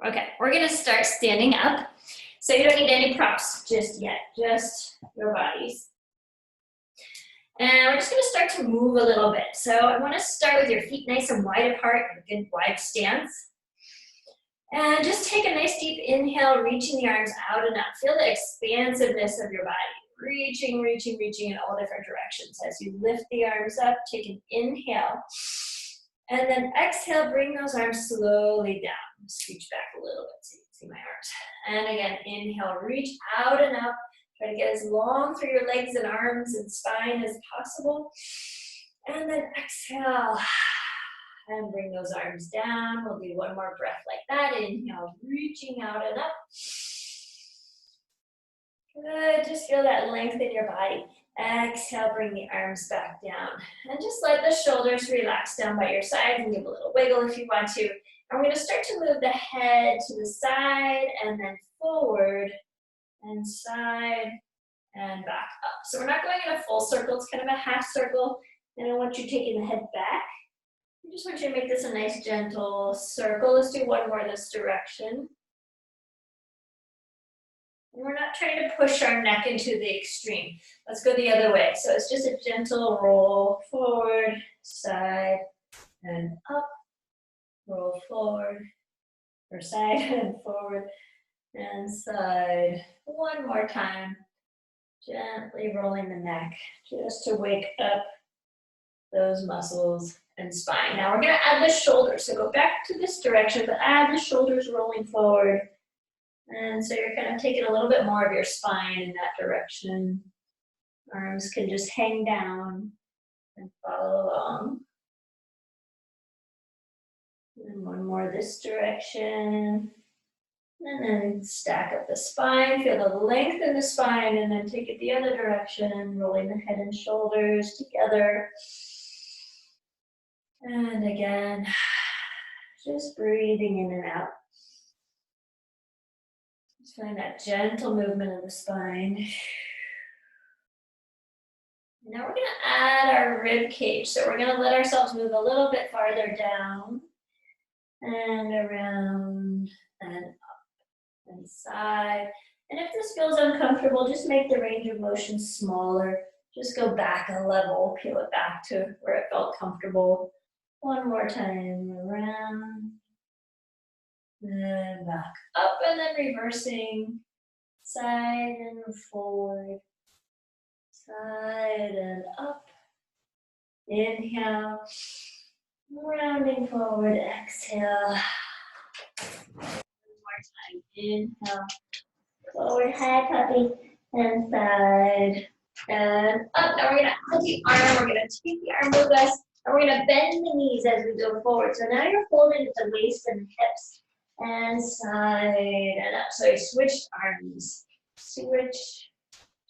Okay, we're gonna start standing up. So you don't need any props just yet, just your bodies. And we're just gonna start to move a little bit. So I wanna start with your feet nice and wide apart, a good wide stance. And just take a nice deep inhale, reaching the arms out and up. Feel the expansiveness of your body. Reaching, reaching, reaching in all different directions. As you lift the arms up, take an inhale. And then exhale, bring those arms slowly down. Scooch back a little bit so you can see my arms. And again, inhale, reach out and up. Try to get as long through your legs and arms and spine as possible. And then exhale. And bring those arms down. We'll do one more breath like that. Inhale, reaching out and up. Good, just feel that length in your body. Exhale, bring the arms back down. And just let the shoulders relax down by your sides and give a little wiggle if you want to. And we're gonna start to move the head to the side and then forward and side and back up. So we're not going in a full circle, it's kind of a half circle. And I want you taking the head back. I just want you to make this a nice gentle circle. Let's do one more this direction. And we're not trying to push our neck into the extreme. Let's go the other way. So it's just a gentle roll forward, side, and up. Roll forward, or side and forward, and side. One more time. Gently rolling the neck, just to wake up those muscles and spine. Now we're gonna add the shoulders. So go back to this direction, but add the shoulders rolling forward. And so you're kind of taking a little bit more of your spine in that direction. Arms can just hang down and follow along. And one more this direction. And then stack up the spine, feel the length in the spine, and then take it the other direction, rolling the head and shoulders together. And again, just breathing in and out. Just find that gentle movement of the spine. Now we're gonna add our rib cage. So we're gonna let ourselves move a little bit farther down and around and up and side. And if this feels uncomfortable, just make the range of motion smaller. Just go back a level, peel it back to where it felt comfortable. One more time, around. And back up, and then reversing, side and forward, side and up. Inhale, rounding forward, exhale. One more time, inhale, forward, high puppy, and side, and up. Now we're gonna add the arm, we're gonna take the arm with us, and we're gonna bend the knees as we go forward. So now you're folded at the waist and hips. And side and up. So you switched arms. Switch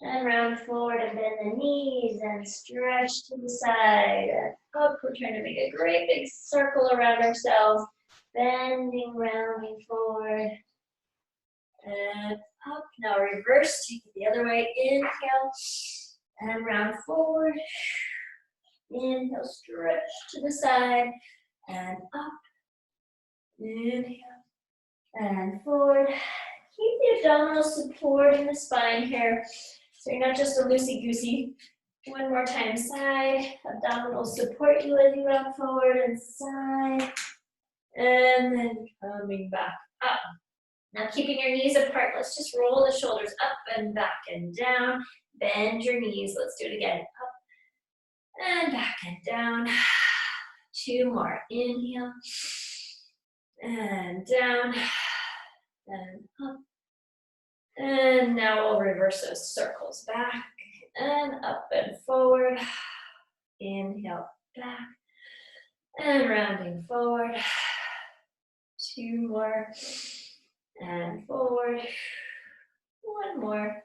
and round forward and bend the knees and stretch to the side and up. We're trying to make a great big circle around ourselves. Bending, rounding forward and up. Now reverse, take it the other way. Inhale and round forward. Inhale, stretch to the side and up. Inhale. And forward. Keep the abdominal support in the spine here. So you're not just a loosey-goosey. One more time, side. Abdominal support you as you round forward and side. And then coming back up. Now keeping your knees apart, let's just roll the shoulders up and back and down. Bend your knees. Let's do it again. Up and back and down. Two more. Inhale. And down, and up. And now we'll reverse those circles. Back, and up and forward. Inhale, back, and rounding forward. Two more, and forward. One more,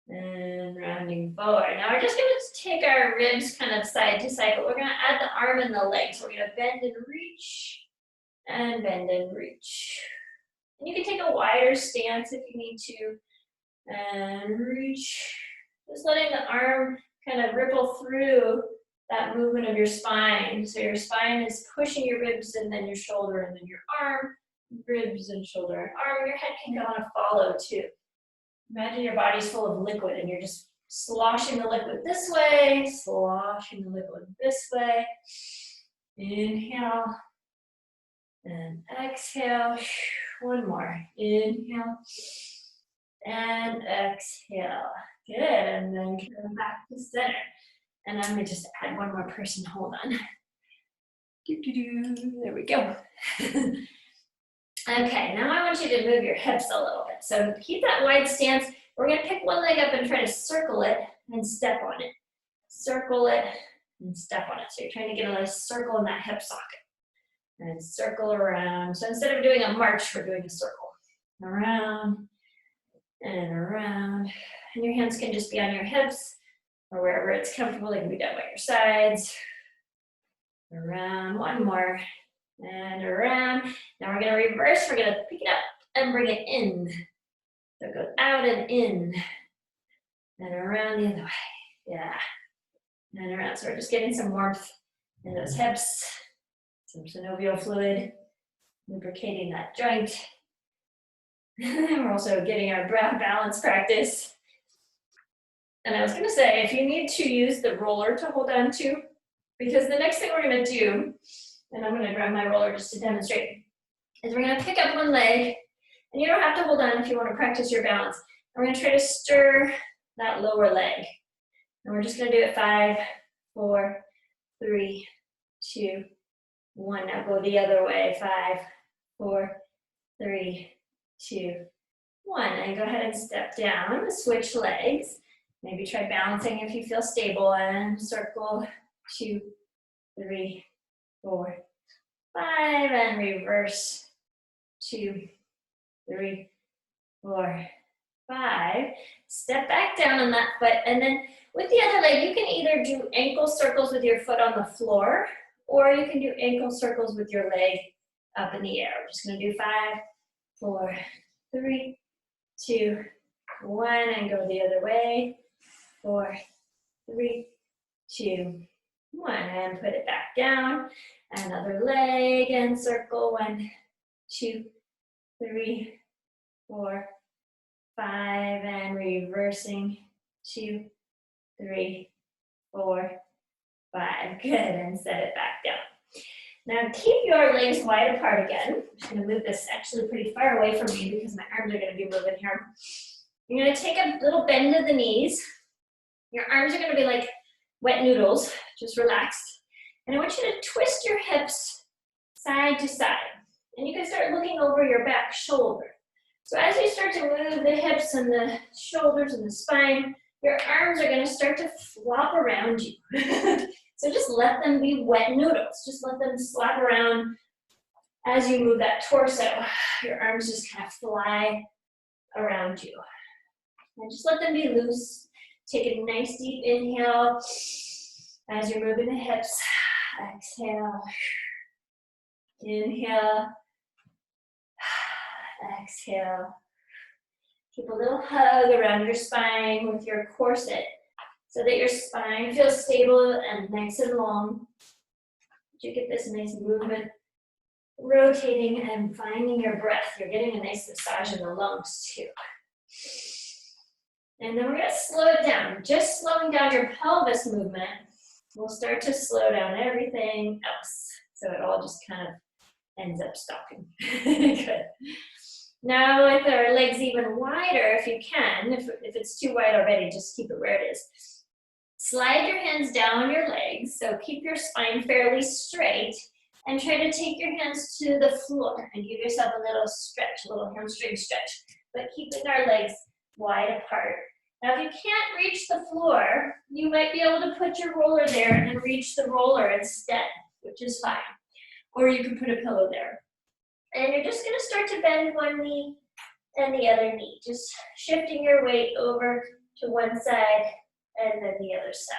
and rounding forward. Now we're just gonna take our ribs kind of side to side, but we're gonna add the arm and the leg. So we're gonna bend and reach. And bend and reach. And you can take a wider stance if you need to. And reach. Just letting the arm kind of ripple through that movement of your spine. So your spine is pushing your ribs and then your shoulder and then your arm. ribs and shoulder and arm. Your head can kind of follow too. Imagine your body's full of liquid and you're just sloshing the liquid this way, sloshing the liquid this way. Inhale and exhale. One more. Inhale and exhale. Good. And then come back to center. And I'm going to just add one more person. Hold on. There we go. Okay, now I want you to move your hips a little bit. So keep that wide stance. We're going to pick one leg up and try to circle it and step on it. Circle it and step on it. So you're trying to get a nice circle in that hip socket. And circle around. So instead of doing a march, we're doing a circle. Around and around. And your hands can just be on your hips or wherever it's comfortable. They can be down by your sides. Around, one more. And around. Now we're going to reverse. We're going to pick it up and bring it in. So it goes out and in. And around the other way. Yeah. And around. So we're just getting some warmth in those hips. Some synovial fluid. Lubricating that joint. We're also getting our breath balance practice. And I was going to say, if you need to use the roller to hold on to, because the next thing we're going to do, and I'm going to grab my roller just to demonstrate, is we're going to pick up one leg, and you don't have to hold on if you want to practice your balance. And we're going to try to stir that lower leg. And we're just going to do it 5, 4, 3, 2, 1. Now go the other way. 5, 4, 3, 2, 1. And go ahead and step down, switch legs. Maybe try balancing if you feel stable, and circle 2, 3, 4, 5, and reverse 2, 3, 4, 5. Step back down on that foot, and then with the other leg, you can either do ankle circles with your foot on the floor, or you can do ankle circles with your leg up in the air. We're just going to do 5, 4, 3, 2, 1, and go the other way. 4, 3, 2, 1, and put it back down. Another leg and circle. 1, 2, 3, 4, 5, and reversing. 2, 3, 4, 5. Good, and set it back down. Now keep your legs wide apart again. I'm just going to move this actually pretty far away from me because my arms are going to be moving here. You're going to take a little bend of the knees. Your arms are going to be like wet noodles, just relaxed. And I want you to twist your hips side to side. And you can start looking over your back shoulder. So as you start to move the hips and the shoulders and the spine, your arms are going to start to flop around you. So just let them be wet noodles. Just let them slap around as you move that torso. Your arms just kind of fly around you. And just let them be loose. Take a nice deep inhale as you're moving the hips. Exhale. Inhale. Exhale. Keep a little hug around your spine with your corset so that your spine feels stable and nice and long. You get this nice movement, rotating and finding your breath. You're getting a nice massage in the lungs too. And then we're going to slow it down. Just slowing down your pelvis movement will start to slow down everything else. So it all just kind of ends up stopping. Good. Now with our legs even wider, if you can, if it's too wide already, just keep it where it is. Slide your hands down your legs, so keep your spine fairly straight, and try to take your hands to the floor and give yourself a little stretch, a little hamstring stretch, but keeping our legs wide apart. Now if you can't reach the floor, you might be able to put your roller there and reach the roller instead, which is fine. Or you can put a pillow there. And you're just going to start to bend one knee and the other knee, just shifting your weight over to one side and then the other side.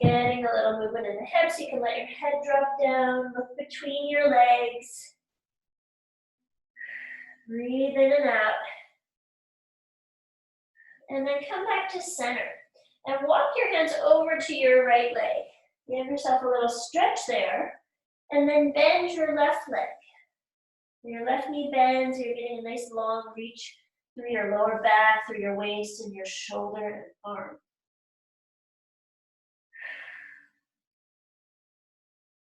Getting a little movement in the hips. You can let your head drop down, look between your legs. Breathe in and out. And then come back to center. And walk your hands over to your right leg. Give yourself a little stretch there. And then bend your left leg. Your left knee bends, you're getting a nice long reach through your lower back, through your waist and your shoulder and arm.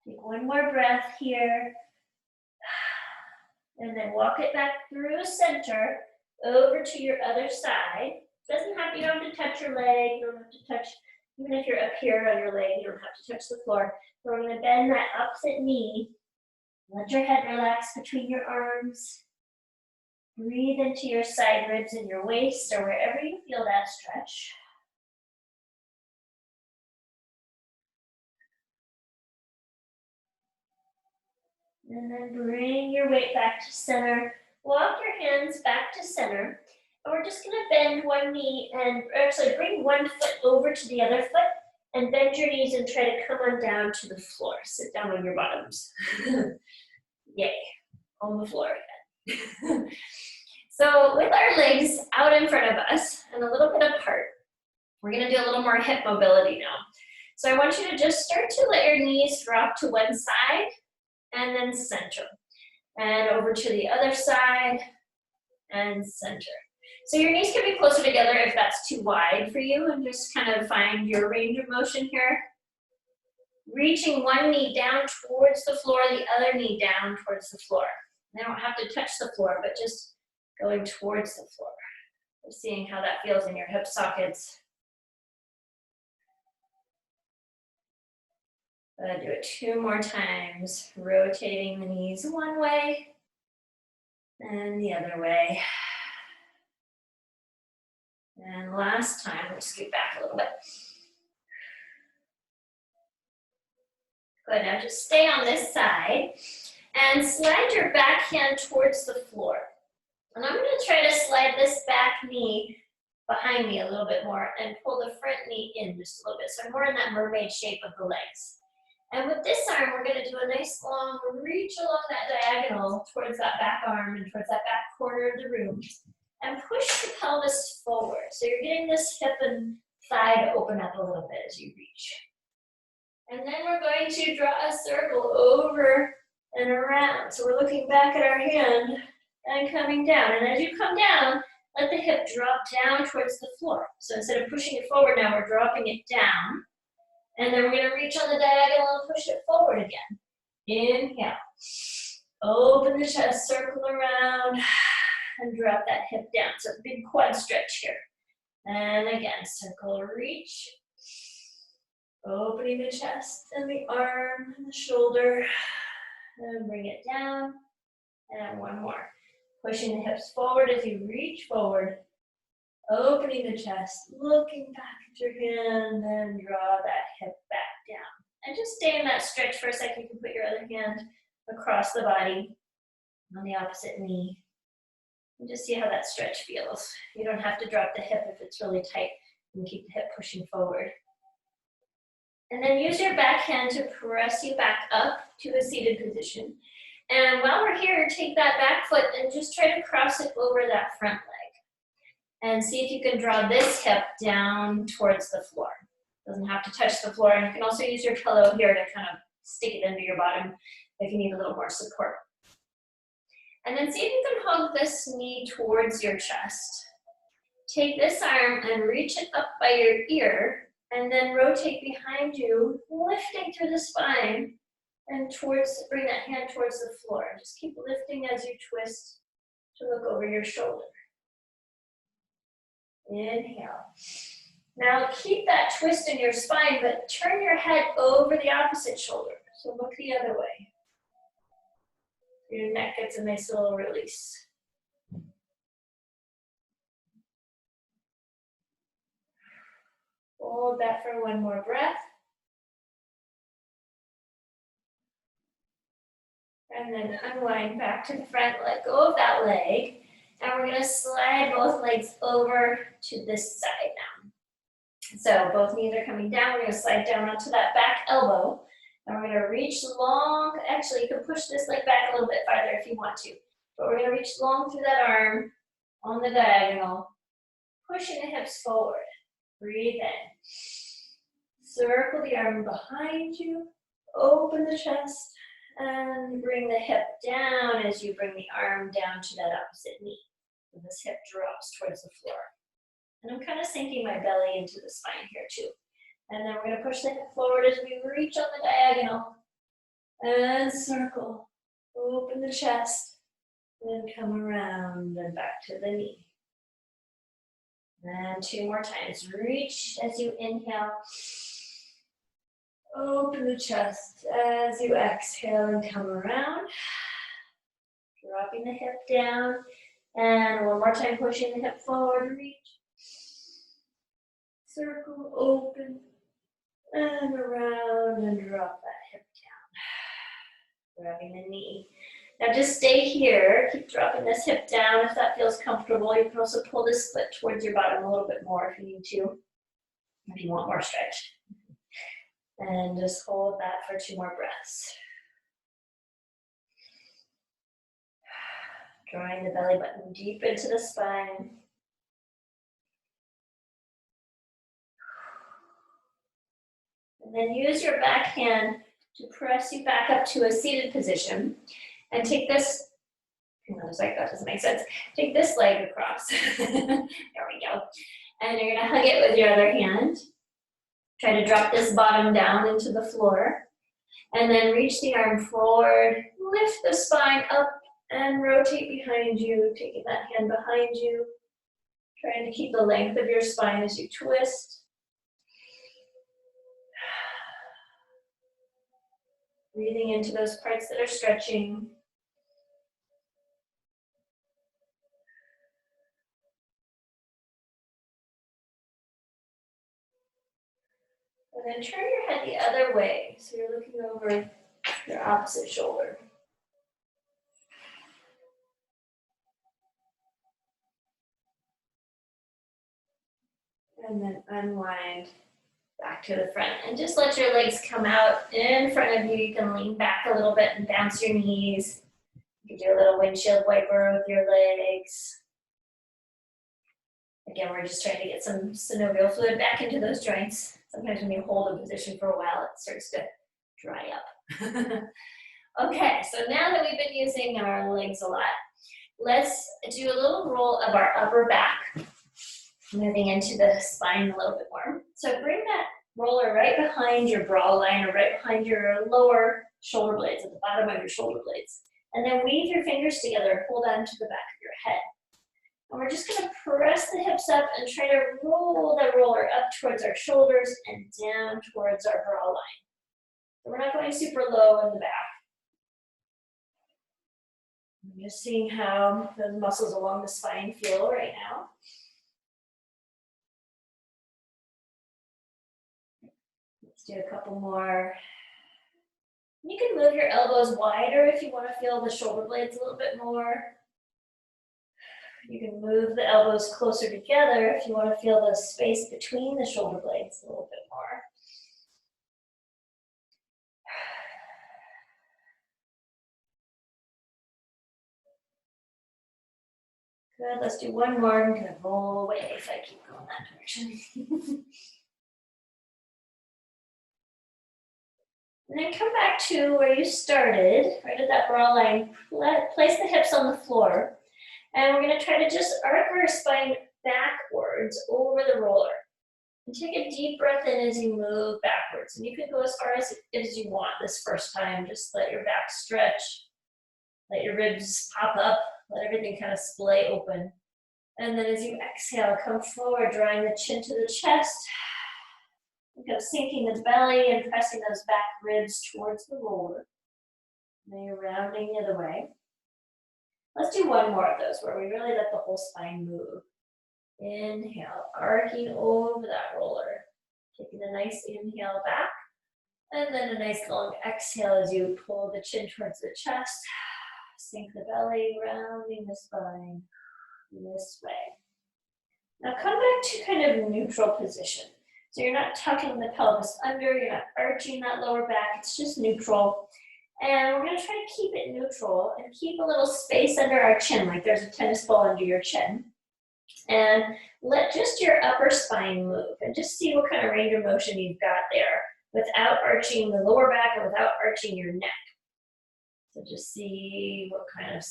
Take one more breath here. And then walk it back through center, over to your other side. Doesn't have, you don't have to touch your leg, you don't have to touch, even if you're up here on your leg, you don't have to touch the floor. We're gonna bend that opposite knee. Let your head relax between your arms. Breathe into your side ribs and your waist or wherever you feel that stretch. And then bring your weight back to center. Walk your hands back to center. And we're just gonna bend one knee and actually bring one foot over to the other foot and bend your knees and try to come on down to the floor. Sit down on your bottoms. Yay, on the floor again. So with our legs out in front of us and a little bit apart, we're gonna do a little more hip mobility now. So I want you to just start to let your knees drop to one side and then center. And over to the other side and center. So your knees can be closer together if that's too wide for you, and just kind of find your range of motion here. Reaching one knee down towards the floor, the other knee down towards the floor. They don't have to touch the floor, but just going towards the floor. Seeing how that feels in your hip sockets. I'm gonna do it 2 more times, rotating the knees one way and the other way. And last time, we'll scoot back a little bit. Good, now just stay on this side and slide your back hand towards the floor. And I'm gonna try to slide this back knee behind me a little bit more and pull the front knee in just a little bit. So I'm more in that mermaid shape of the legs. And with this arm, we're gonna do a nice long reach along that diagonal towards that back arm and towards that back corner of the room. And push the pelvis forward. So you're getting this hip and thigh to open up a little bit as you reach. And then we're going to draw a circle over and around. So we're looking back at our hand and coming down. And as you come down, let the hip drop down towards the floor. So instead of pushing it forward now, we're dropping it down. And then we're gonna reach on the diagonal and push it forward again. Inhale. Open the chest, circle around, and drop that hip down. So big quad stretch here. And again, circle, reach. Opening the chest and the arm and the shoulder. And bring it down. And one more. Pushing the hips forward as you reach forward. Opening the chest, looking back at your hand, and draw that hip back down. And just stay in that stretch for a second. You can put your other hand across the body on the opposite knee. And just see how that stretch feels. You don't have to drop the hip if it's really tight. You can keep the hip pushing forward. And then use your back hand to press you back up to a seated position. And while we're here, take that back foot and just try to cross it over that front leg. And see if you can draw this hip down towards the floor. Doesn't have to touch the floor. And you can also use your pillow here to kind of stick it into your bottom if you need a little more support. And then see if you can hug this knee towards your chest. Take this arm and reach it up by your ear, and then rotate behind you, lifting through the spine, and bring that hand towards the floor. Just keep lifting as you twist to look over your shoulder. Inhale. Now keep that twist in your spine, but turn your head over the opposite shoulder. So look the other way. Your neck gets a nice little release. Hold that for one more breath. And then unwind back to the front, let go of that leg. And we're gonna slide both legs over to this side now. So both knees are coming down. We're gonna slide down onto that back elbow. And we're gonna reach long, actually you can push this leg back a little bit farther if you want to. But we're gonna reach long through that arm on the diagonal, pushing the hips forward. Breathe in. Circle the arm behind you, open the chest, And bring the hip down as you bring the arm down to that opposite knee. And this hip drops towards the floor. And I'm kind of sinking my belly into the spine here too. And then we're going to push the hip forward as we reach on the diagonal. And circle. Open the chest. Then come around and back to the knee. And 2 more times. Reach as you inhale. Open the chest as you exhale and come around. Dropping the hip down. And 1 more time, pushing the hip forward. Reach. Circle, open, and around, and drop that hip down. Grabbing the knee. Now just stay here. Keep dropping this hip down if that feels comfortable. You can also pull this foot towards your bottom a little bit more if you need to, if you want more stretch. And just hold that for 2 more breaths. Drawing the belly button deep into the spine. And then use your back hand to press you back up to a seated position. And take this, that doesn't make sense. Take this leg across. There we go. And you're gonna hug it with your other hand. Try to drop this bottom down into the floor. And then reach the arm forward, lift the spine up and rotate behind you, taking that hand behind you. Trying to keep the length of your spine as you twist. Breathing into those parts that are stretching. And then turn your head the other way, so you're looking over your opposite shoulder. And then unwind back to the front. And just let your legs come out in front of you. You can lean back a little bit and bounce your knees. You can do a little windshield wiper with your legs. Again, we're just trying to get some synovial fluid back into those joints. Sometimes when you hold a position for a while, it starts to dry up. Okay, so now that we've been using our legs a lot, let's do a little roll of our upper back, moving into the spine a little bit more. So bring that roller right behind your brow line or right behind your lower shoulder blades, at the bottom of your shoulder blades. And then weave your fingers together and hold on to the back of your head. And we're just gonna press the hips up and try to roll the roller up towards our shoulders and down towards our brow line. So we're not going super low in the back. I'm just seeing how those muscles along the spine feel right now. Let's do a couple more. You can move your elbows wider if you want to feel the shoulder blades a little bit more. You can move the elbows closer together if you want to feel the space between the shoulder blades a little bit more. Good, let's do one more. I'm gonna roll away if I keep going that direction. And then come back to where you started, right at that brow line. Place the hips on the floor. And we're gonna try to just arc our spine backwards over the roller. And take a deep breath in as you move backwards. And you can go as far as you want this first time. Just let your back stretch. Let your ribs pop up. Let everything kind of splay open. And then as you exhale, come forward, drawing the chin to the chest. Think of sinking the belly and pressing those back ribs towards the roller. And then you're rounding the other way. Let's do one more of those where we really let the whole spine move. Inhale, arcing over that roller. Taking a nice inhale back. And then a nice long exhale as you pull the chin towards the chest. Sink the belly, rounding the spine this way. Now come back to kind of neutral position. So you're not tucking the pelvis under, you're not arching that lower back, it's just neutral. And we're gonna try to keep it neutral and keep a little space under our chin, like there's a tennis ball under your chin. And let just your upper spine move and just see what kind of range of motion you've got there without arching the lower back and without arching your neck. So just see what kind of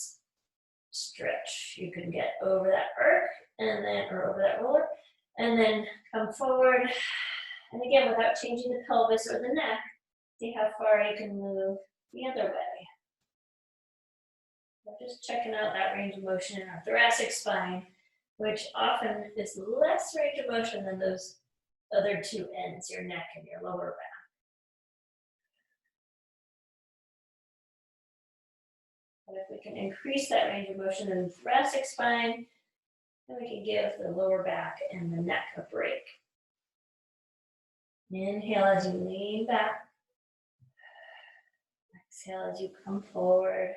stretch you can get over that arc and then, or over that roller, and then come forward. And again, without changing the pelvis or the neck, see how far you can move the other way. So just checking out that range of motion in our thoracic spine, which often is less range of motion than those other two ends, your neck and your lower back. But if we can increase that range of motion in the thoracic spine, then we can give the lower back and the neck a break. Inhale as you lean back. Exhale as you come forward.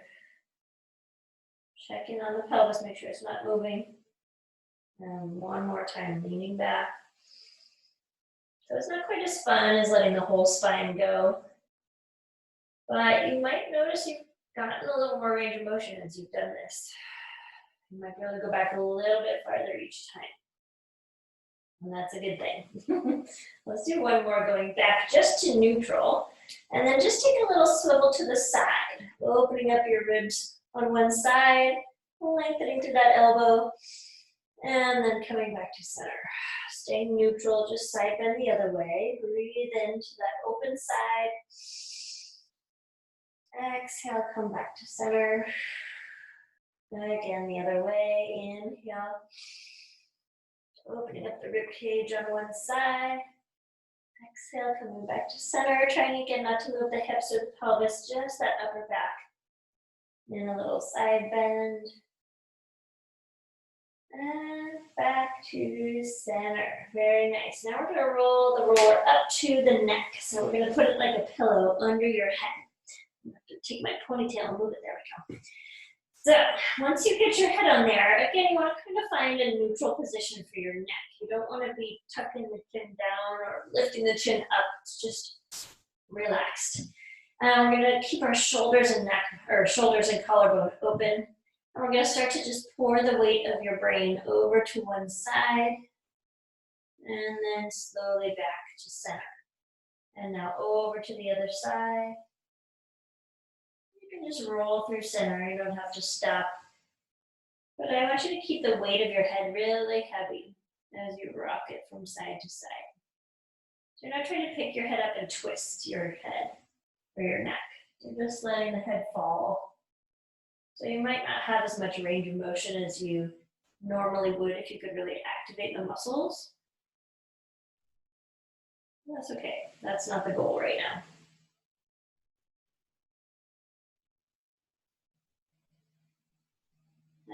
Check in on the pelvis, make sure it's not moving. And one more time, leaning back. So it's not quite as fun as letting the whole spine go. But you might notice you've gotten a little more range of motion as you've done this. You might be able to go back a little bit farther each time. And that's a good thing. Let's do one more going back just to neutral. And then just take a little swivel to the side, opening up your ribs on one side, lengthening through that elbow, and then coming back to center. Staying neutral, just side bend the other way. Breathe into that open side. Exhale, come back to center. Again, the other way. Inhale. Opening up the rib cage on one side. Exhale, coming back to center. Trying again not to move the hips or the pelvis, just that upper back. And a little side bend. And back to center. Very nice. Now we're going to roll the roller up to the neck. So we're going to put it like a pillow under your head. I'm going to take my ponytail and move it. There we go. So once you get your head on there, again, you want to kind of find a neutral position for your neck. You don't want to be tucking the chin down or lifting the chin up. It's just relaxed. We're going to keep our shoulders and neck, or shoulders and collarbone open. And we're going to start to just pour the weight of your brain over to one side and then slowly back to center. And now over to the other side. You can just roll through center. You don't have to stop. But I want you to keep the weight of your head really heavy as you rock it from side to side. So you're not trying to pick your head up and twist your head or your neck. You're just letting the head fall. So you might not have as much range of motion as you normally would if you could really activate the muscles. That's okay. That's not the goal right now.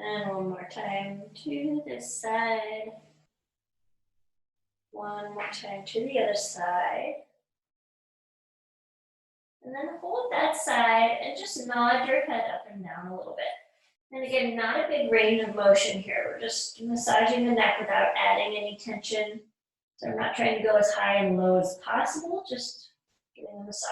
And one more time to this side. One more time to the other side. And then hold that side and just nod your head up and down a little bit. And again, not a big range of motion here. We're just massaging the neck without adding any tension. So I'm not trying to go as high and low as possible, just giving a massage.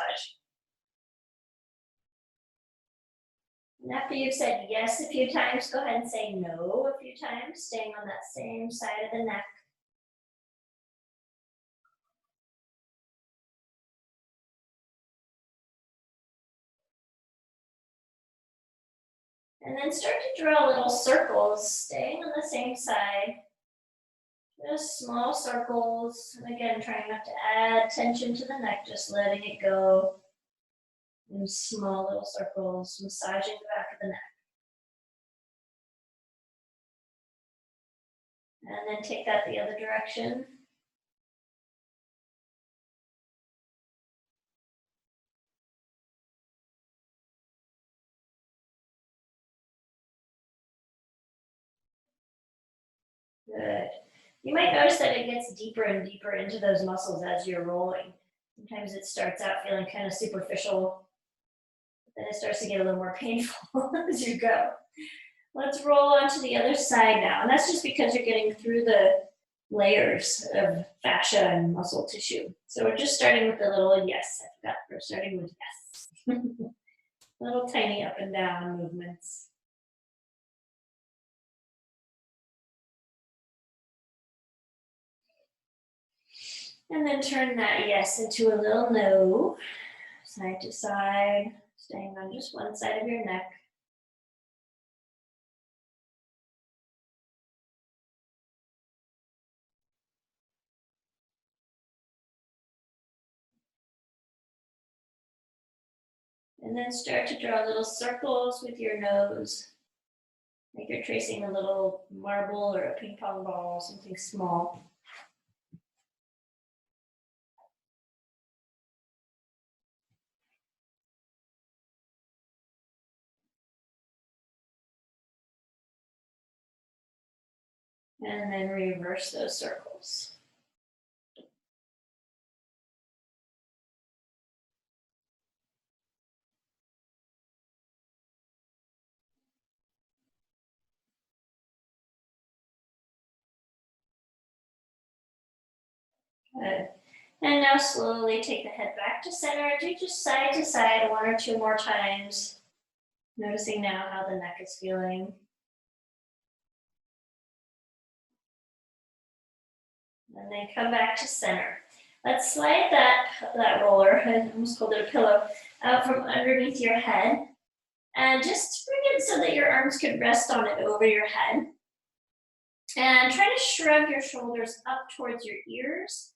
And after you've said yes a few times, go ahead and say no a few times, staying on that same side of the neck. And then start to draw little circles, staying on the same side. Just small circles. And again, trying not to add tension to the neck, just letting it go. In small little circles, massaging the back of the neck. And then take that the other direction. Good. You might notice that it gets deeper and deeper into those muscles as you're rolling. Sometimes it starts out feeling kind of superficial, but then it starts to get a little more painful as you go. Let's roll on to the other side now. And that's just because you're getting through the layers of fascia and muscle tissue. So we're just starting with a little yes. I forgot, we're starting with yes. Little tiny up and down movements. And then turn that yes into a little no, side to side, Staying on just one side of your neck. And then start to draw little circles with your nose. Like you're tracing a little marble or a ping pong ball, something small. And then reverse those circles. Good. And now slowly take the head back to center. Do just side to side 1 or 2 more times. Noticing now how the neck is feeling. And then come back to center. Let's slide that roller, I almost called it a pillow, out from underneath your head. And just bring it so that your arms could rest on it over your head. And try to shrug your shoulders up towards your ears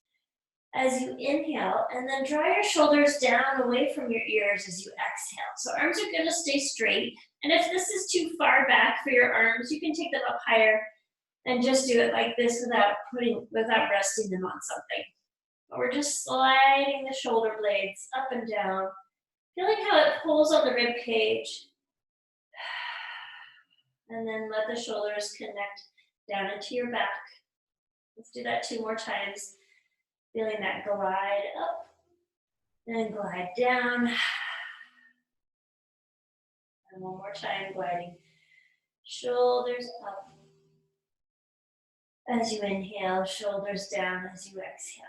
as you inhale, and then draw your shoulders down away from your ears as you exhale. So arms are gonna stay straight. And if this is too far back for your arms, you can take them up higher and just do it like this without resting them on something. But we're just sliding the shoulder blades up and down, feeling how it pulls on the rib cage. And then let the shoulders connect down into your back. Let's do that 2 more times. Feeling that glide up and glide down. And 1 more time, gliding shoulders up as you inhale, shoulders down as you exhale.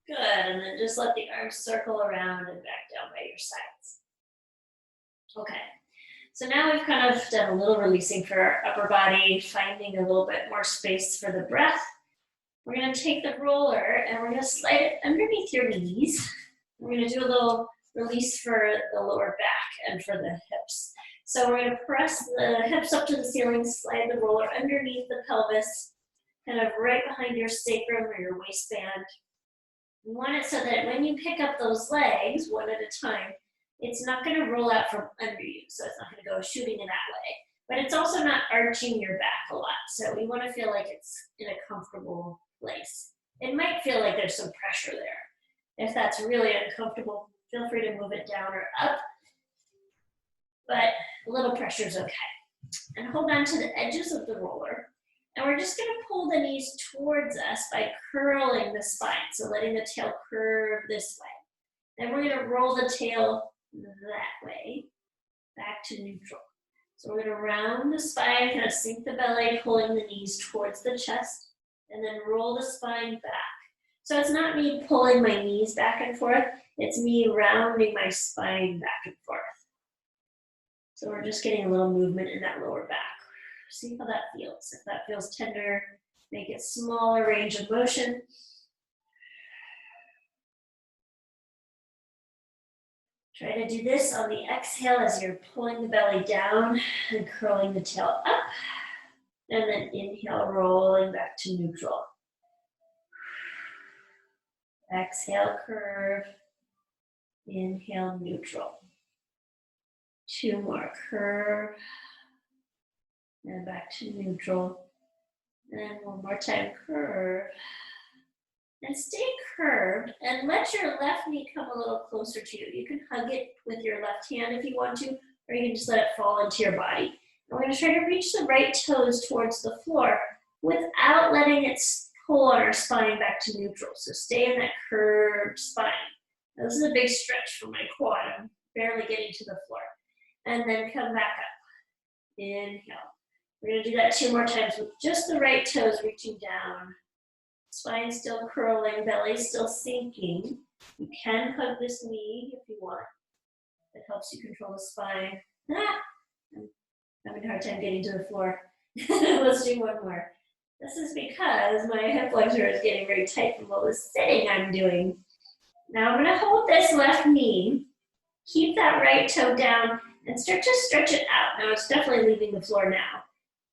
Good, and then just let the arms circle around and back down by your sides. Okay, so now we've kind of done a little releasing for our upper body, finding a little bit more space for the breath. We're gonna take the roller and we're gonna slide it underneath your knees. We're gonna do a little release for the lower back and for the hips. So we're gonna press the hips up to the ceiling, slide the roller underneath the pelvis, kind of right behind your sacrum or your waistband. You want it so that when you pick up those legs, one at a time, it's not gonna roll out from under you. So it's not gonna go shooting in that way. But it's also not arching your back a lot. So we wanna feel like it's in a comfortable place. It might feel like there's some pressure there. If that's really uncomfortable, feel free to move it down or up. But a little pressure is okay. And hold on to the edges of the roller. And we're just gonna pull the knees towards us by curling the spine. So letting the tail curve this way. Then we're gonna roll the tail that way, back to neutral. So we're gonna round the spine, kind of sink the belly, pulling the knees towards the chest, and then roll the spine back. So it's not me pulling my knees back and forth, it's me rounding my spine back and forth. So we're just getting a little movement in that lower back. See how that feels. If that feels tender, make it smaller range of motion. Try to do this on the exhale as you're pulling the belly down and curling the tail up. And then inhale, rolling back to neutral. Exhale, curve. Inhale, neutral. 2 more, curve. And back to neutral. And 1 more time, curve. And stay curved and let your left knee come a little closer to you. You can hug it with your left hand if you want to, or you can just let it fall into your body. And we're gonna try to reach the right toes towards the floor without letting it pull on our spine back to neutral. So stay in that curved spine. Now, this is a big stretch for my quad. I'm barely getting to the floor. And then come back up. Inhale. We're gonna do that 2 more times with just the right toes reaching down. Spine still curling, belly still sinking. You can hug this knee if you want. It helps you control the spine. I'm having a hard time getting to the floor. Let's do 1 more. This is because my hip flexor is getting very tight from all the sitting I'm doing. Now I'm gonna hold this left knee Keep that right toe down and start to stretch it out. Now it's definitely leaving the floor now.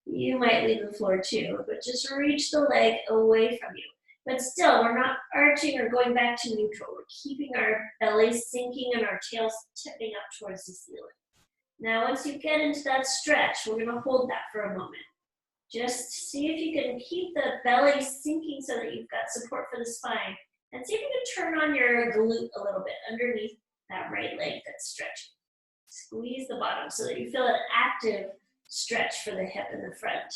You might leave the floor too, but just reach the leg away from you. But still, we're not arching or going back to neutral. We're keeping our belly sinking and our tails tipping up towards the ceiling. Now, once you get into that stretch, we're gonna hold that for a moment. Just see if you can keep the belly sinking so that you've got support for the spine. And see if you can turn on your glute a little bit underneath that right leg that's stretching. Squeeze the bottom so that you feel an active stretch for the hip in the front.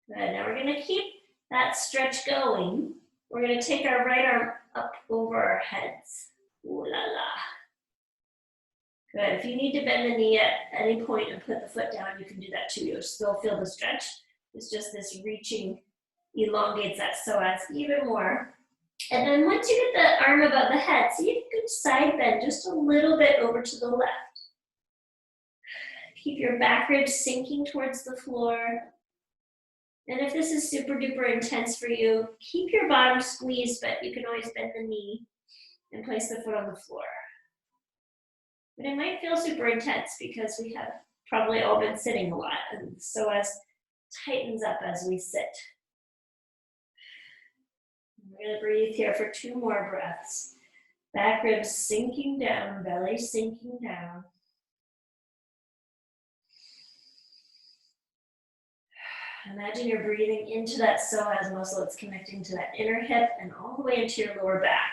Good, now we're gonna keep that stretch going. We're gonna take our right arm up over our heads. Ooh la la. Good, if you need to bend the knee at any point and put the foot down, you can do that too. You'll still feel the stretch. It's just this reaching elongates that psoas even more. And then once you get the arm above the head, see if you can side bend just a little bit over to the left. Keep your back ribs sinking towards the floor. And if this is super duper intense for you, keep your bottom squeezed, but you can always bend the knee and place the foot on the floor. But it might feel super intense because we have probably all been sitting a lot, and the psoas tightens up as we sit. We're gonna breathe here for 2 more breaths. Back ribs sinking down, belly sinking down. Imagine you're breathing into that psoas muscle that's connecting to that inner hip and all the way into your lower back.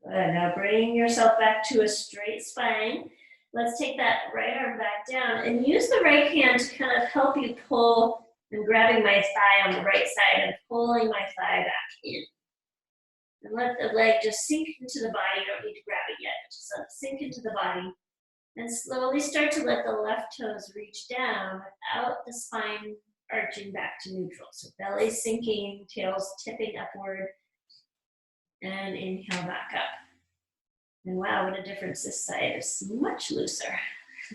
Good, now bring yourself back to a straight spine. Let's take that right arm back down and use the right hand to kind of help you pull. I'm grabbing my thigh on the right side and pulling my thigh back in. And let the leg just sink into the body. You don't need to grab it yet, just let it sink into the body. And slowly start to let the left toes reach down without the spine arching back to neutral. So belly sinking, tails tipping upward. And inhale back up. And wow, what a difference. This side is much looser.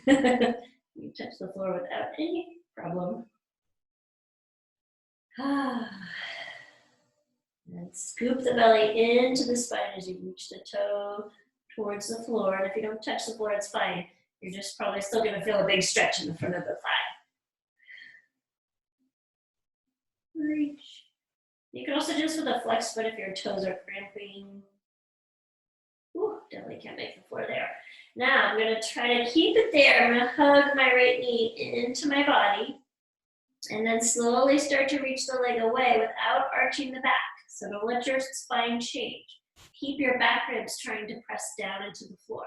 You touch the floor without any problem. And scoop the belly into the spine as you reach the toe towards the floor. And if you don't touch the floor, it's fine. You're just probably still going to feel a big stretch in the front of the thigh. Reach. You can also do this with a flex foot if your toes are cramping. Ooh, definitely can't make the floor there. Now I'm going to try to keep it there. I'm going to hug my right knee into my body and then slowly start to reach the leg away without arching the back. So don't let your spine change. Keep your back ribs trying to press down into the floor.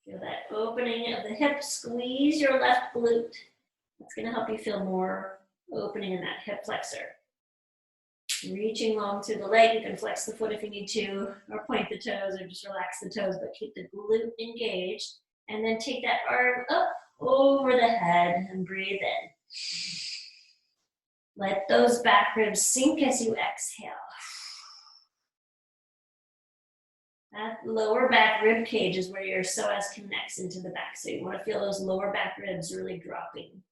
Feel that opening of the hip. Squeeze your left glute. That's going to help you feel more opening in that hip flexor. Reaching long through the leg. You can flex the foot if you need to, or point the toes, or just relax the toes, but keep the glute engaged. And then take that arm up over the head and breathe in. Let those back ribs sink as you exhale. That lower back rib cage is where your psoas connects into the back. So you want to feel those lower back ribs really dropping.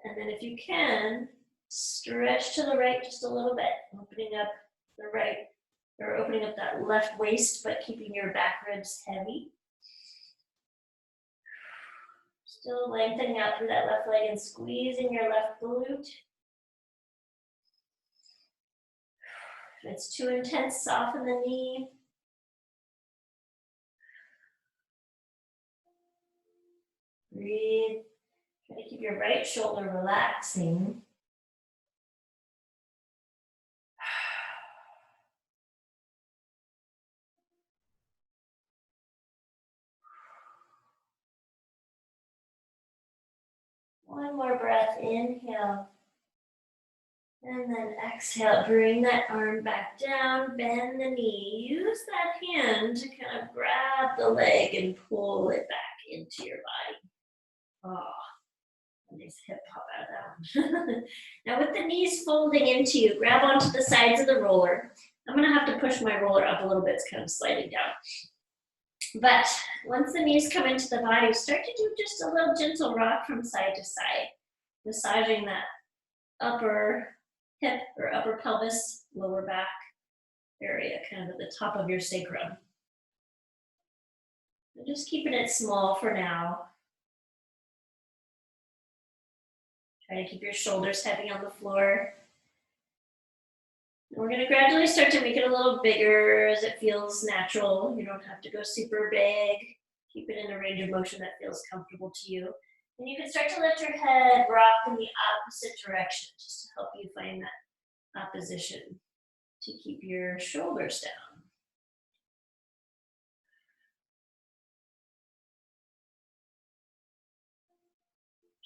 And then if you can, stretch to the right just a little bit, opening up the right, or opening up that left waist, but keeping your back ribs heavy. Still lengthening out through that left leg and squeezing your left glute. If it's too intense, soften the knee. Breathe. Try to keep your right shoulder relaxing. One more breath, inhale. And then exhale, bring that arm back down, bend the knee. Use that hand to kind of grab the leg and pull it back into your body. Oh, nice hip hop out of that one. Now with the knees folding into you, grab onto the sides of the roller. I'm gonna have to push my roller up a little bit, it's kind of sliding down. But once the knees come into the body, start to do just a little gentle rock from side to side, massaging that upper hip or upper pelvis, lower back area, kind of at the top of your sacrum. And just keeping it small for now. Try to keep your shoulders heavy on the floor. And we're going to gradually start to make it a little bigger as it feels natural. You don't have to go super big. Keep it in a range of motion that feels comfortable to you. And you can start to let your head rock in the opposite direction just to help you find that opposition to keep your shoulders down.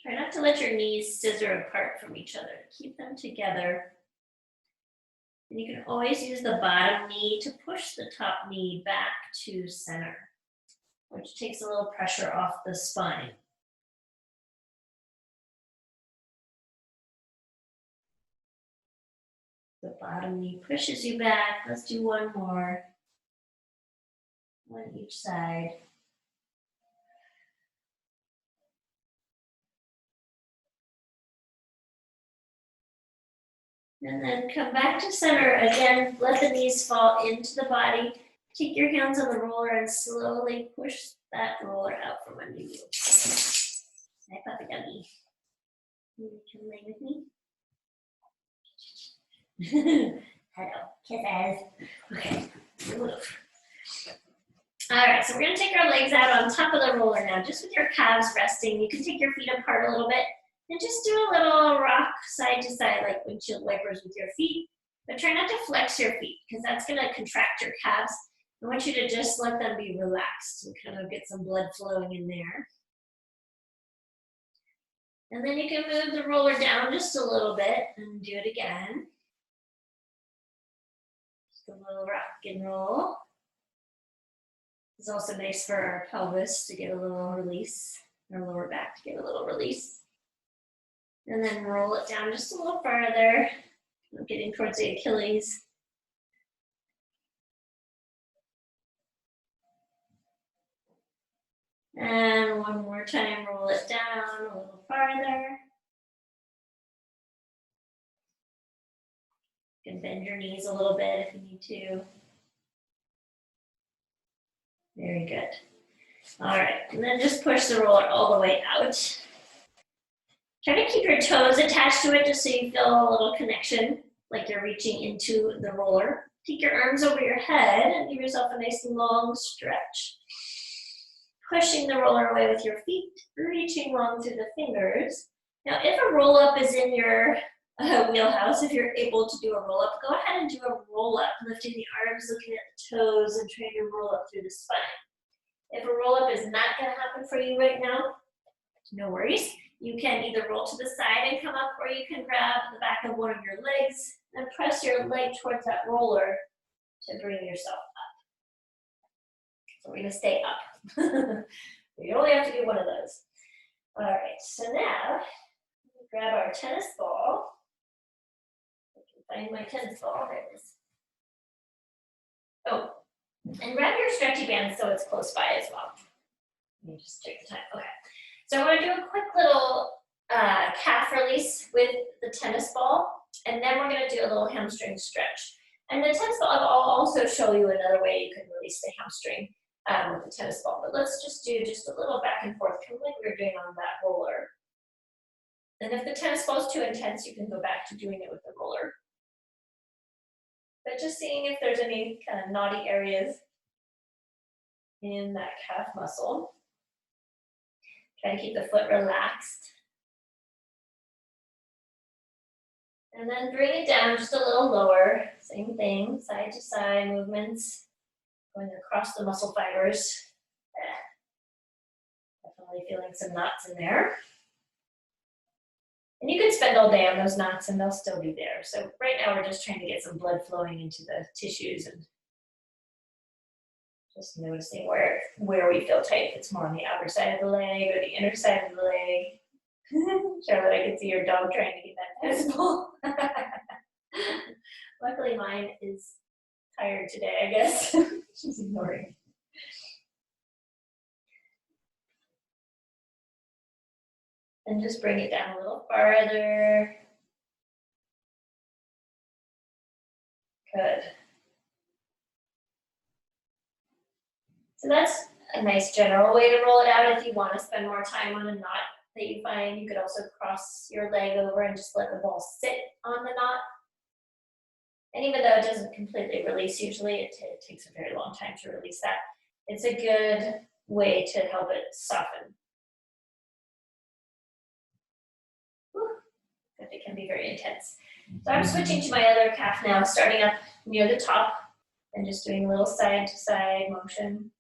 Try not to let your knees scissor apart from each other. Keep them together. And you can always use the bottom knee to push the top knee back to center, which takes a little pressure off the spine. The bottom knee pushes you back. Let's do one more. One each side. And then come back to center. Again, let the knees fall into the body. Take your hands on the roller and slowly push that roller out from under you. Hi, puppy doggy. You can lay with me? Hello, kisses. Okay, move. All right, so we're gonna take our legs out on top of the roller now, just with your calves resting. You can take your feet apart a little bit and just do a little rock side to side like windshield wipers with your feet. But try not to flex your feet because that's gonna contract your calves. I want you to just let them be relaxed and kind of get some blood flowing in there. And then you can move the roller down just a little bit and do it again. Just a little rock and roll. It's also nice for our pelvis to get a little release, our lower back to get a little release. And then roll it down just a little farther, getting towards the Achilles. And one more time, roll it down a little farther. You can bend your knees a little bit if you need to. Very good. All right, and then just push the roller all the way out. Try to keep your toes attached to it just so you feel a little connection, like you're reaching into the roller. Take your arms over your head and give yourself a nice long stretch. Pushing the roller away with your feet, reaching long through the fingers. Now, if a roll-up is in your wheelhouse, if you're able to do a roll-up, go ahead and do a roll-up, lifting the arms, looking at the toes, and trying to roll up through the spine. If a roll-up is not going to happen for you right now, no worries. You can either roll to the side and come up, or you can grab the back of one of your legs and press your leg towards that roller to bring yourself up. So we're going to stay up. You only have to do one of those. All right, so now grab our tennis ball. I can find my tennis ball. There it is. Oh, and grab your stretchy band so it's close by as well. Let me just take the time. Okay. So I want to do a quick little calf release with the tennis ball, and then we're going to do a little hamstring stretch. And the tennis ball, I'll also show you another way you can release the hamstring with the tennis ball. But let's just do just a little back and forth, kind of like we were doing on that roller. And if the tennis ball is too intense, you can go back to doing it with the roller. But just seeing if there's any kind of knotty areas in that calf muscle. Try to keep the foot relaxed. And then bring it down just a little lower. Same thing, side to side movements. Going across the muscle fibers. Definitely feeling some knots in there. And you can spend all day on those knots and they'll still be there. So right now we're just trying to get some blood flowing into the tissues and just noticing where we feel tight. If it's more on the outer side of the leg or the inner side of the leg. Charlotte, I can see your dog trying to get that tennis ball. Luckily mine is tired today, I guess. She's ignoring. And just bring it down a little farther. Good. So that's a nice general way to roll it out. If you want to spend more time on a knot that you find, you could also cross your leg over and just let the ball sit on the knot. And even though it doesn't completely release, usually it takes a very long time to release that. It's a good way to help it soften. But it can be very intense. So I'm switching to my other calf now, starting up near the top and just doing a little side to side motion.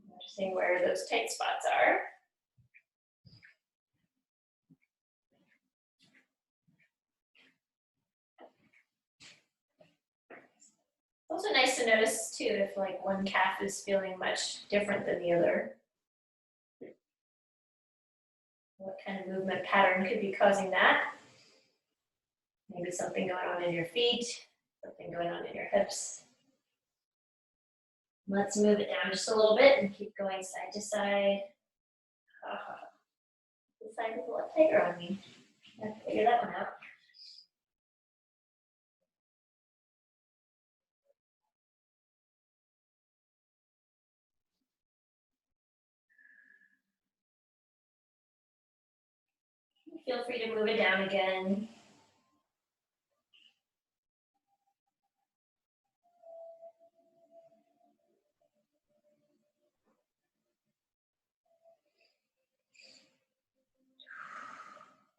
Noticing where those tight spots are. Also nice to notice too if like one calf is feeling much different than the other. What kind of movement pattern could be causing that? Maybe something going on in your feet, something going on in your hips. Let's move it down just a little bit and keep going side to side. This side is a lot tighter on me. I have to figure that one out. Feel free to move it down again.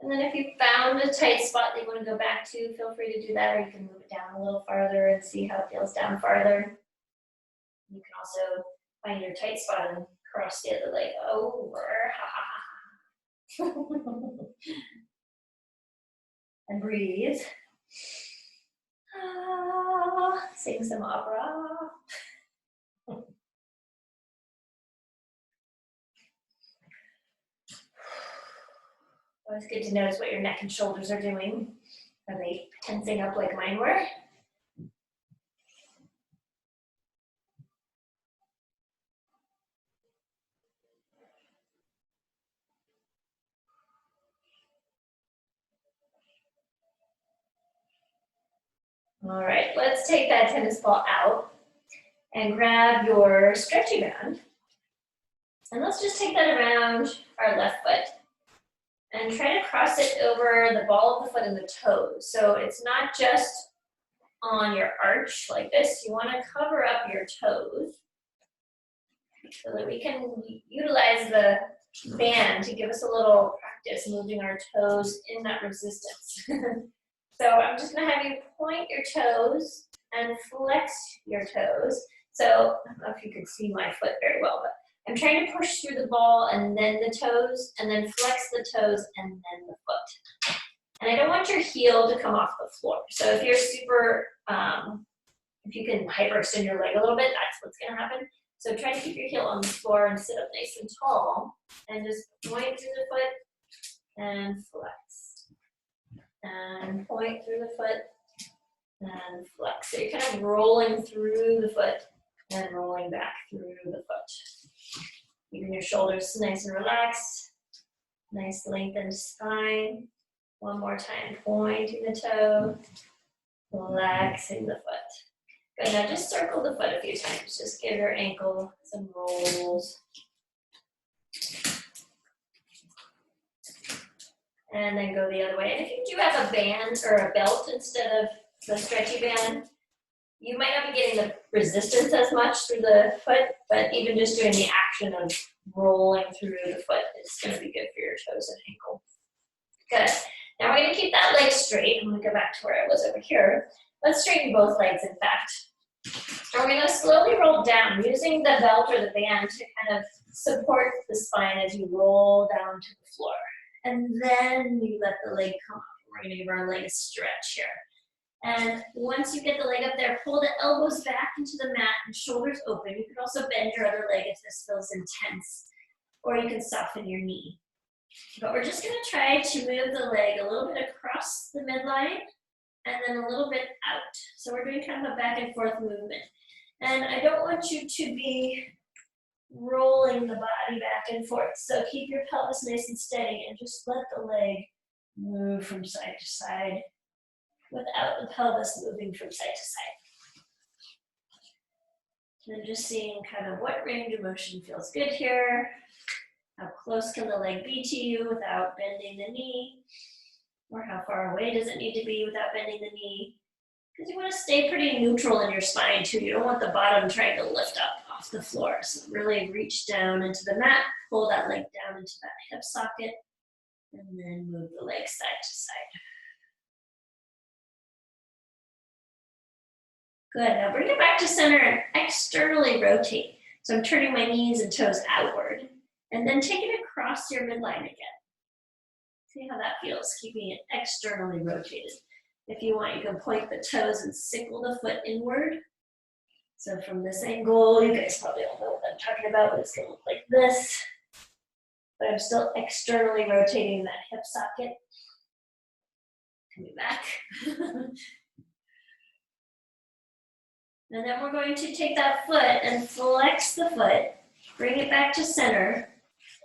And then if you found a tight spot that you want to go back to, feel free to do that, or you can move it down a little farther and see how it feels down farther. You can also find your tight spot and cross the other leg over. And breathe. Sing some opera. Always good to notice what your neck and shoulders are doing. Are they tensing up like mine were? All right, let's take that tennis ball out and grab your stretchy band. And let's just take that around our left foot and try to cross it over the ball of the foot and the toes. So it's not just on your arch like this. You want to cover up your toes so that we can utilize the band to give us a little practice moving our toes in that resistance. So I'm just going to have you point your toes and flex your toes. So I don't know if you can see my foot very well, but I'm trying to push through the ball and then the toes, and then flex the toes and then the foot. And I don't want your heel to come off the floor. So if you're super, if you can hyperextend your leg a little bit, that's what's going to happen. So try to keep your heel on the floor and sit up nice and tall, and just point through the foot and flex. And point through the foot and flex. So you're kind of rolling through the foot and rolling back through the foot. Keeping your shoulders nice and relaxed. Nice lengthened spine. One more time, pointing the toe, relaxing the foot. Good, now just circle the foot a few times. Just give your ankle some rolls. And then go the other way. And if you do have a band or a belt instead of the stretchy band, you might not be getting the resistance as much through the foot, but even just doing the action of rolling through the foot is going to be good for your toes and ankle. Good. Now we're going to keep that leg straight. I'm going to go back to where I was over here. Let's straighten both legs, in fact. And we're going to slowly roll down using the belt or the band to kind of support the spine as you roll down to the floor. And then you let the leg come up. We're going to give our leg a stretch here. And once you get the leg up there, pull the elbows back into the mat and shoulders open. You can also bend your other leg if this feels intense, or you can soften your knee. But we're just going to try to move the leg a little bit across the midline and then a little bit out. So we're doing kind of a back and forth movement. And I don't want you to be rolling the body back and forth. So keep your pelvis nice and steady and just let the leg move from side to side without the pelvis moving from side to side. And just seeing kind of what range of motion feels good here. How close can the leg be to you without bending the knee? Or how far away does it need to be without bending the knee? Because you want to stay pretty neutral in your spine too. You don't want the bottom trying to lift up off the floor. So really reach down into the mat, pull that leg down into that hip socket, and then move the leg side to side. Good, now bring it back to center and externally rotate. So I'm turning my knees and toes outward, and then take it across your midline again. See how that feels, keeping it externally rotated. If you want, you can point the toes and sickle the foot inward. So from this angle, you guys probably all know what I'm talking about, but it's gonna look like this. But I'm still externally rotating that hip socket. Coming back. And then we're going to take that foot and flex the foot, bring it back to center,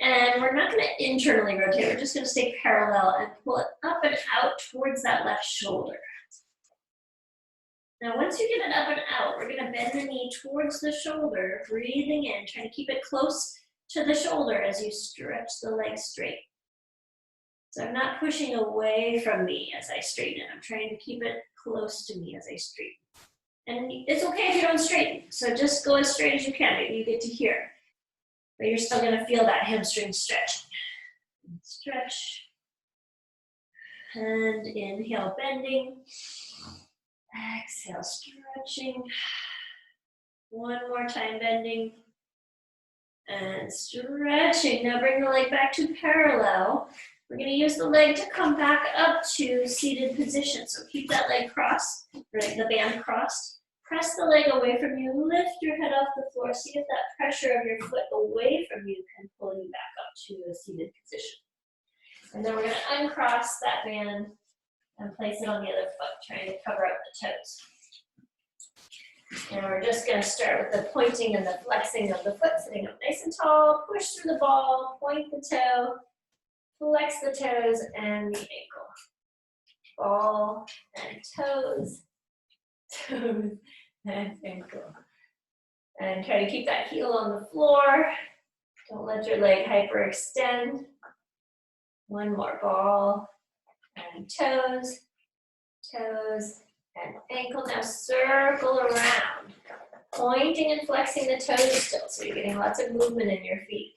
and we're not going to internally rotate, we're just going to stay parallel and pull it up and out towards that left shoulder. Now once you get it up and out, we're going to bend the knee towards the shoulder, breathing in, trying to keep it close to the shoulder as you stretch the leg straight. So I'm not pushing away from me as I straighten it, I'm trying to keep it close to me as I straighten. And it's okay if you don't straighten, so just go as straight as you can, maybe you get to here. But you're still gonna feel that hamstring stretch. Stretch. And inhale, bending. Exhale, stretching. One more time, bending. And stretching. Now bring the leg back to parallel. We're gonna use the leg to come back up to seated position. So keep that leg crossed, right, the band crossed. Press the leg away from you, lift your head off the floor. See if that pressure of your foot away from you can pull you back up to a seated position. And then we're gonna uncross that band and place it on the other foot, trying to cover up the toes. And we're just gonna start with the pointing and the flexing of the foot, sitting up nice and tall, push through the ball, point the toe, flex the toes and the ankle. Ball and toes, toes and ankle. And try to keep that heel on the floor. Don't let your leg hyperextend. One more, ball and toes, toes and ankle. Now circle around, pointing and flexing the toes still, so you're getting lots of movement in your feet.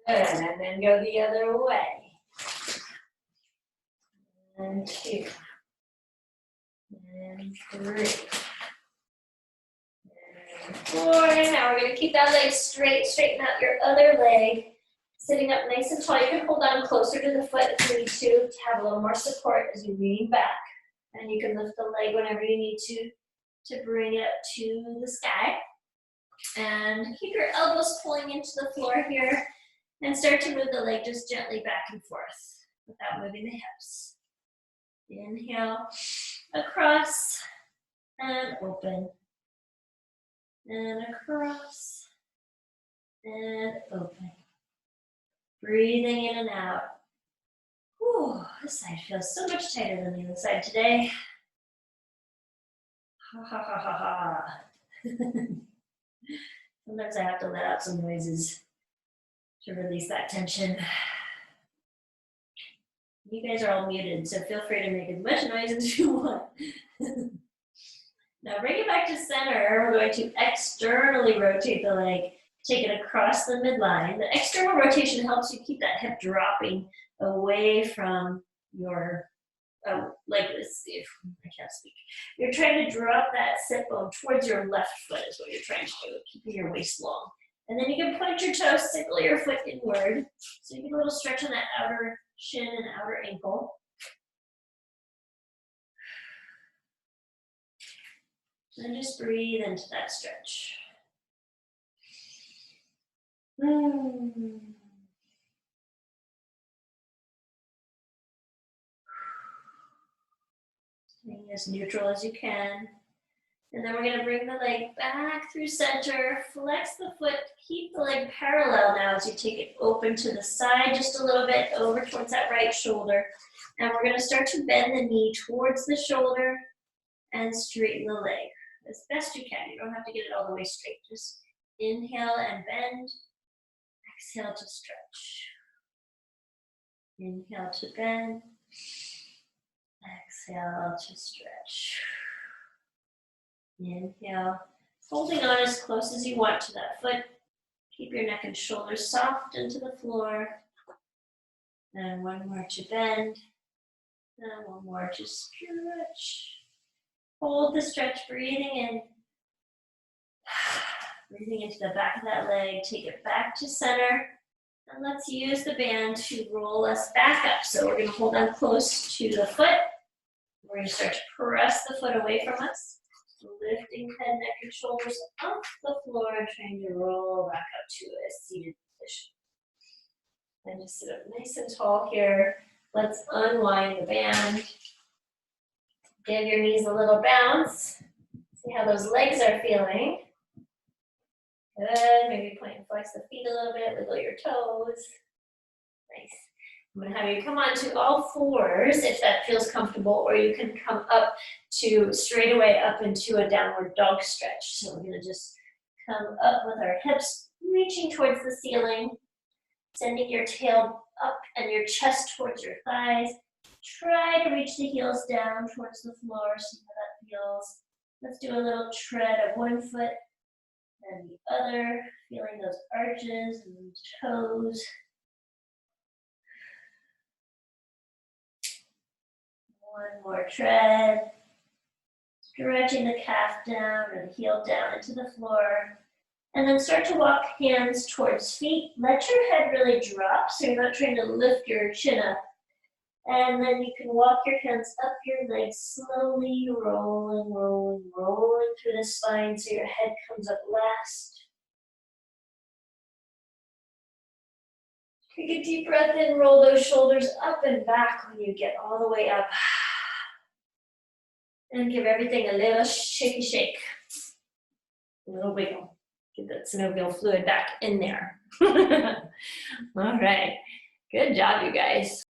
Good, and then go the other way. And 2. And 3. And 4. And now we're going to keep that leg straight. Straighten out your other leg. Sitting up nice and tall. You can hold on closer to the foot if you need to have a little more support as you lean back. And you can lift the leg whenever you need to bring it up to the sky. And keep your elbows pulling into the floor here. And start to move the leg just gently back and forth without moving the hips. Inhale, across, and open. And across, and open. Breathing in and out. Whew, this side feels so much tighter than the other side today. Ha ha ha ha ha. Sometimes I have to let out some noises to release that tension. You guys are all muted, so feel free to make as much noise as you want. Now bring it back to center. We're going to externally rotate the leg, take it across the midline. The external rotation helps you keep that hip dropping away from your, like this, if I can't speak. You're trying to drop that sit bone towards your left foot is what you're trying to do, keeping your waist long. And then you can point your toes, sickle your foot inward. So you get a little stretch on that outer shin and outer ankle. And just breathe into that stretch. Staying as neutral as you can. And then we're gonna bring the leg back through center, flex the foot, keep the leg parallel now as you take it open to the side just a little bit, over towards that right shoulder. And we're gonna start to bend the knee towards the shoulder and straighten the leg as best you can. You don't have to get it all the way straight. Just inhale and bend, exhale to stretch. Inhale to bend, exhale to stretch. Inhale, holding on as close as you want to that foot. Keep your neck and shoulders soft into the floor. And one more to bend. And one more to stretch. Hold the stretch, breathing in. Breathing into the back of that leg. Take it back to center. And let's use the band to roll us back up. So we're going to hold on close to the foot. We're going to start to press the foot away from us. Lifting head, neck, and shoulders off the floor and trying to roll back up to a seated position. And just sit up nice and tall here. Let's unwind the band. Give your knees a little bounce. See how those legs are feeling. Good. Maybe point and flex the feet a little bit. Wiggle your toes. Nice. I'm going to have you come onto all fours if that feels comfortable, or you can come up to straight away up into a downward dog stretch. So we're going to just come up with our hips reaching towards the ceiling, sending your tail up and your chest towards your thighs. Try to reach the heels down towards the floor, see how that feels. Let's do a little tread of one foot and the other, feeling those arches and toes. One more tread. Stretching the calf down or the heel down into the floor. And then start to walk hands towards feet. Let your head really drop so you're not trying to lift your chin up. And then you can walk your hands up your legs, slowly rolling, rolling, rolling through the spine so your head comes up last. Take a deep breath in, roll those shoulders up and back when you get all the way up. And give everything a little shaky shake. A little wiggle. Get that synovial fluid back in there. All right. Good job, you guys.